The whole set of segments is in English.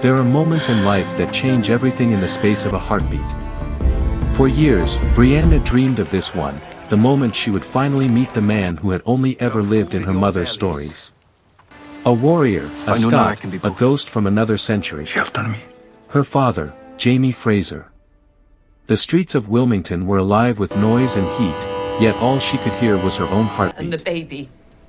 There are moments in life that change everything in the space of a heartbeat. For years, Brianna dreamed of this one, the moment she would finally meet the man who had only ever lived in her mother's stories. A warrior, a Scot, a ghost from another century. Shelter me. Her father, Jamie Fraser. The streets of Wilmington were alive with noise and heat, yet all she could hear was her own heartbeat. And the baby.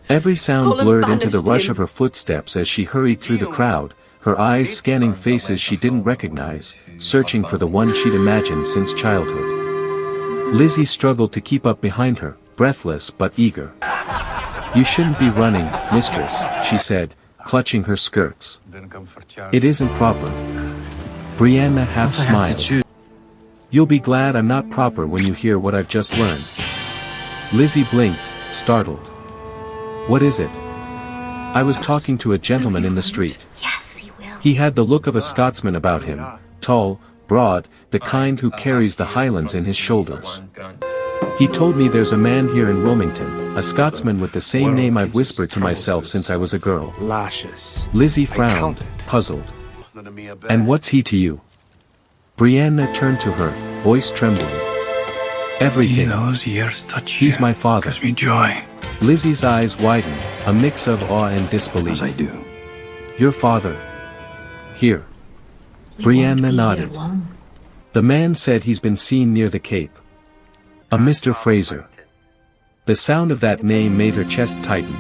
Every sound blurred into the rush of her footsteps as she hurried through the crowd, her eyes scanning faces she didn't recognize, searching for the one she'd imagined since childhood. Lizzie struggled to keep up behind her, breathless but eager. "You shouldn't be running, mistress," she said, clutching her skirts. "It isn't proper." Brianna half smiled. "You'll be glad I'm not proper when you hear what I've just learned." Lizzie blinked, startled. "What is it?" "I was talking to a gentleman in the street. Yes, he will. He had the look of a Scotsman about him, tall, broad, the kind who carries the Highlands in his shoulders. He told me there's a man here in Wilmington, a Scotsman with the same name I've whispered to myself since I was a girl." Lashes. Lizzie frowned, puzzled. "And what's he to you?" Brianna turned to her, voice trembling. "Everything. Those years touch He's my father." gives me joy. Lizzie's eyes widened, a mix of awe and disbelief. As I do. "Your father? Here." We won't Brianna be here nodded. long. The man said he's been seen near the Cape. A Mr. Fraser. The sound of that name made her chest tighten.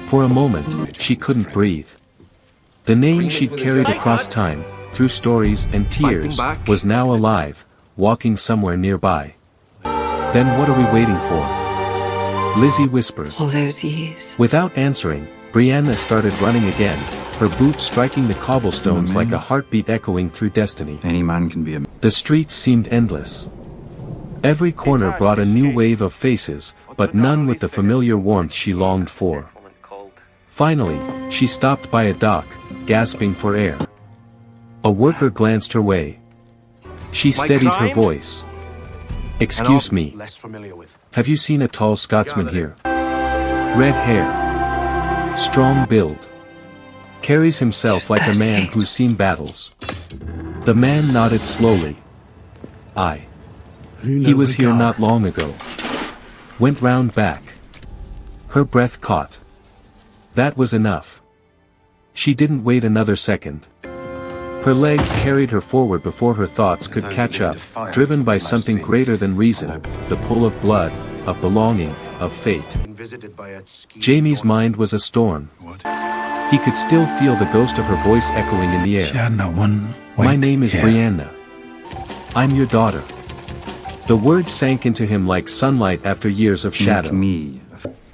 For a moment, she couldn't breathe. The name she'd carried across time, through stories and tears, was now alive, walking somewhere nearby. "Then what are we waiting for?" Lizzie whispered. All those years. Without answering, Brianna started running again, her boots striking the cobblestones like a heartbeat echoing through destiny. Any man can be a... The streets seemed endless. Every corner brought a new wave of faces, but none with the familiar warmth she longed for. Finally, she stopped by a dock, gasping for air. A worker glanced her way. She steadied her voice. "Excuse me. Have you seen a tall Scotsman here? Red hair. Strong build. Carries himself like a man who's seen battles." The man nodded slowly. He was here not long ago." Went round back. Her breath caught. That was enough. She didn't wait another second. Her legs carried her forward before her thoughts could catch up, driven by something greater than reason, the pull of blood, of belonging, of fate. Jamie's mind was a storm. He could still feel the ghost of her voice echoing in the air. "My name is Brianna. I'm your daughter." The words sank into him like sunlight after years of shadow.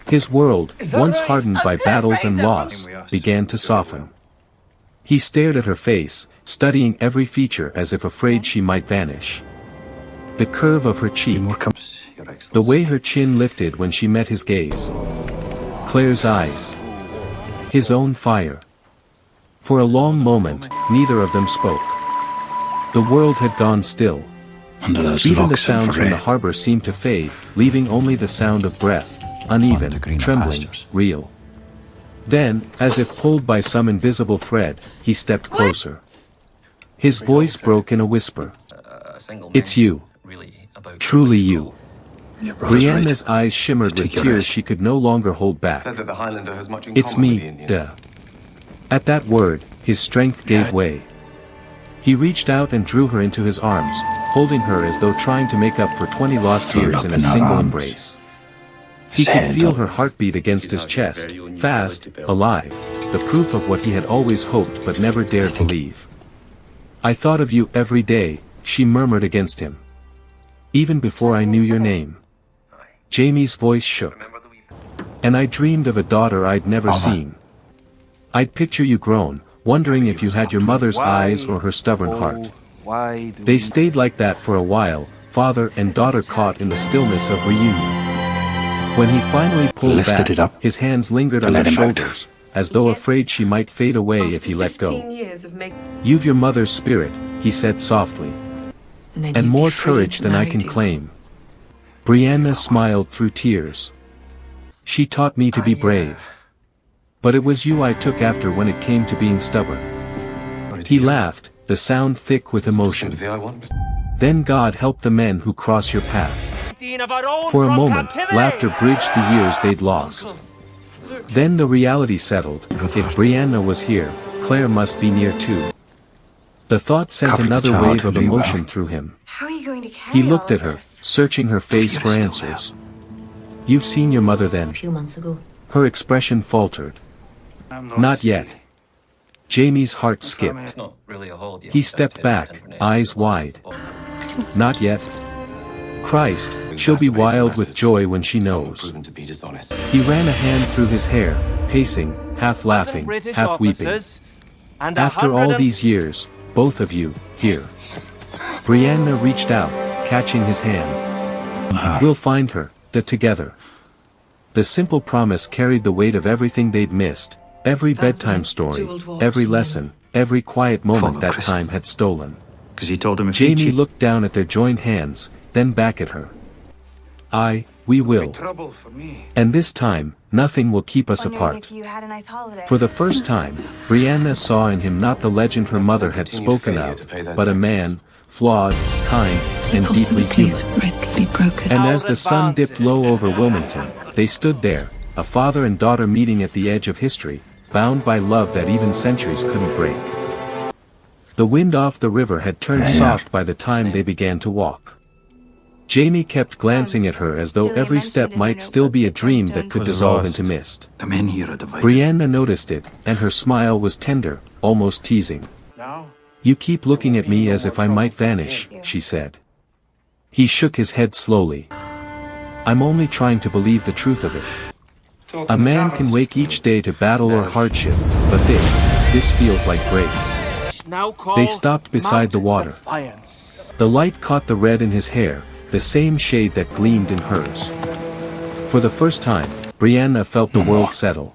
His world, once hardened by battles and loss, began to soften. He stared at her face, studying every feature as if afraid she might vanish. The curve of her cheek. The way her chin lifted when she met his gaze. Claire's eyes. His own fire. For a long moment, neither of them spoke. The world had gone still. Even the sounds from the harbor seemed to fade, leaving only the sound of breath, uneven, trembling, real. Then, as if pulled by some invisible thread, he stepped closer. His voice broke in a whisper. "It's you. Truly you." Brianna's eyes shimmered with tears she could no longer hold back. "It's me, duh." At that word, his strength gave way. He reached out and drew her into his arms, holding her as though trying to make up for 20 lost years in a single embrace. He could feel her heartbeat against his chest, fast, alive, the proof of what he had always hoped but never dared believe. "I thought of you every day," she murmured against him. "Even before I knew your name." Jamie's voice shook. "And I dreamed of a daughter I'd never seen. I'd picture you grown, wondering if you had your mother's eyes or her stubborn heart." They stayed like that for a while, father and daughter caught in the stillness of reunion. When he finally pulled back, his hands lingered on her shoulders, as though afraid she might fade away if he let go. "You've your mother's spirit," he said softly. "And more courage than I can claim." Brianna smiled through tears. "She taught me to be brave. But it was you I took after when it came to being stubborn." He laughed, the sound thick with emotion. Then God help the men who cross your path. For a moment, laughter bridged the years they'd lost. Then the reality settled, if Brianna was here, Claire must be near too. The thought sent another wave of emotion through him. How are you going to carry He looked all at her, of this? searching her face for answers. You've seen your mother then? A few months ago. Her expression faltered. Not yet. Jamie's heart skipped. He stepped back, eyes wide. Not yet. Christ, she'll be wild with joy when she knows. He ran a hand through his hair, pacing, half laughing, half weeping. After all these years, both of you, here. Brianna reached out, catching his hand. We'll find her, together. The simple promise carried the weight of everything they'd missed, every bedtime story, every lesson, every quiet moment that time had stolen. Jamie looked down at their joined hands, then back at her. We will. And this time, nothing will keep us apart. For the first time, Brianna saw in him not the legend her mother had spoken of, but a man, flawed, kind, and deeply human. And as the sun dipped low over Wilmington, they stood there, a father and daughter meeting at the edge of history, bound by love that even centuries couldn't break. The wind off the river had turned soft by the time they began to walk. Jamie kept glancing at her as though every step might still be a dream that could dissolve into mist. Brianna noticed it, and her smile was tender, almost teasing. You keep looking at me as if I might vanish, she said. He shook his head slowly. I'm only trying to believe the truth of it. A man can wake each day to battle or hardship, but this feels like grace. They stopped beside the water. The light caught the red in his hair, the same shade that gleamed in hers. For the first time, Brianna felt the world settle.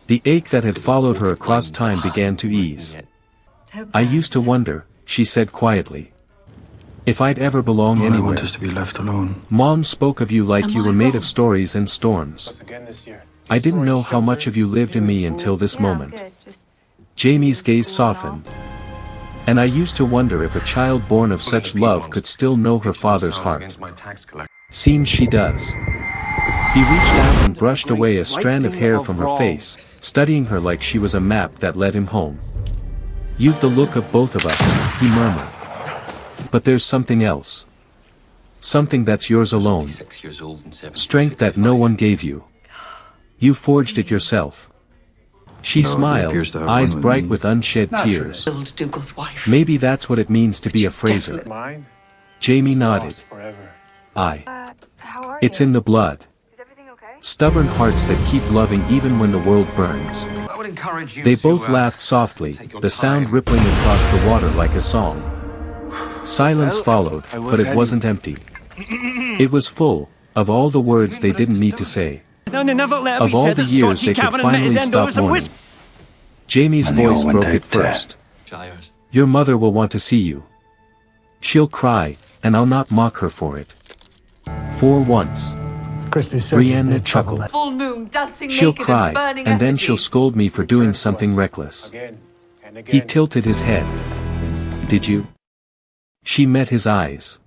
The ache that had followed her across time began to ease. I used to wonder, she said quietly, if I'd ever belong anywhere. I want us to be left alone. Mom spoke of you like you were made of stories and storms. I didn't know how much of you lived in me until this moment. Jamie's gaze softened. And I used to wonder if a child born of such love could still know her father's heart. Seems she does. He reached out and brushed away a strand of hair from her face, studying her like she was a map that led him home. You've the look of both of us, he murmured. But there's something else. Something that's yours alone. Strength that no one gave you. You forged it yourself. She smiled, eyes bright with unshed tears. Maybe that's what it means to be a Fraser. Jamie nodded. It's in the blood. Stubborn hearts that keep loving even when the world burns. They both laughed softly, the sound rippling across the water like a song. Silence followed, but it wasn't empty. It was full, of all the words they didn't need to say. Of all the years they could finally stop mourning. Jamie's voice broke at first. Your mother will want to see you. She'll cry, and I'll not mock her for it. For once. Brianna chuckled. She'll cry, and then she'll scold me for doing something reckless. He tilted his head. Did you? She met his eyes.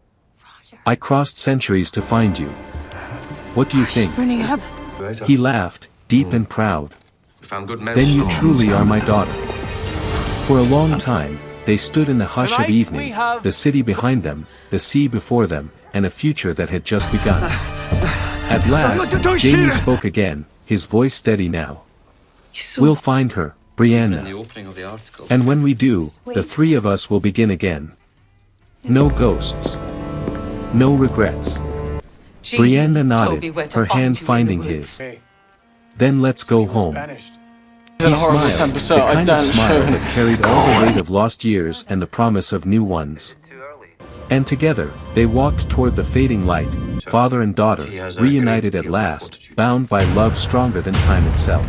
I crossed centuries to find you. What do you think? He laughed, deep and proud. Then you truly are my daughter. For a long time, they stood in the hush of evening, the city behind them, the sea before them, and a future that had just begun. At last, Jamie spoke again, his voice steady now. We'll find her, Brianna. And when we do, the three of us will begin again. No ghosts. No regrets. Brianna nodded, her hand finding his. Then let's go home. He smiled, the kind of smile that carried all the weight of lost years and the promise of new ones. And together, they walked toward the fading light, father and daughter, reunited at last, bound by love stronger than time itself.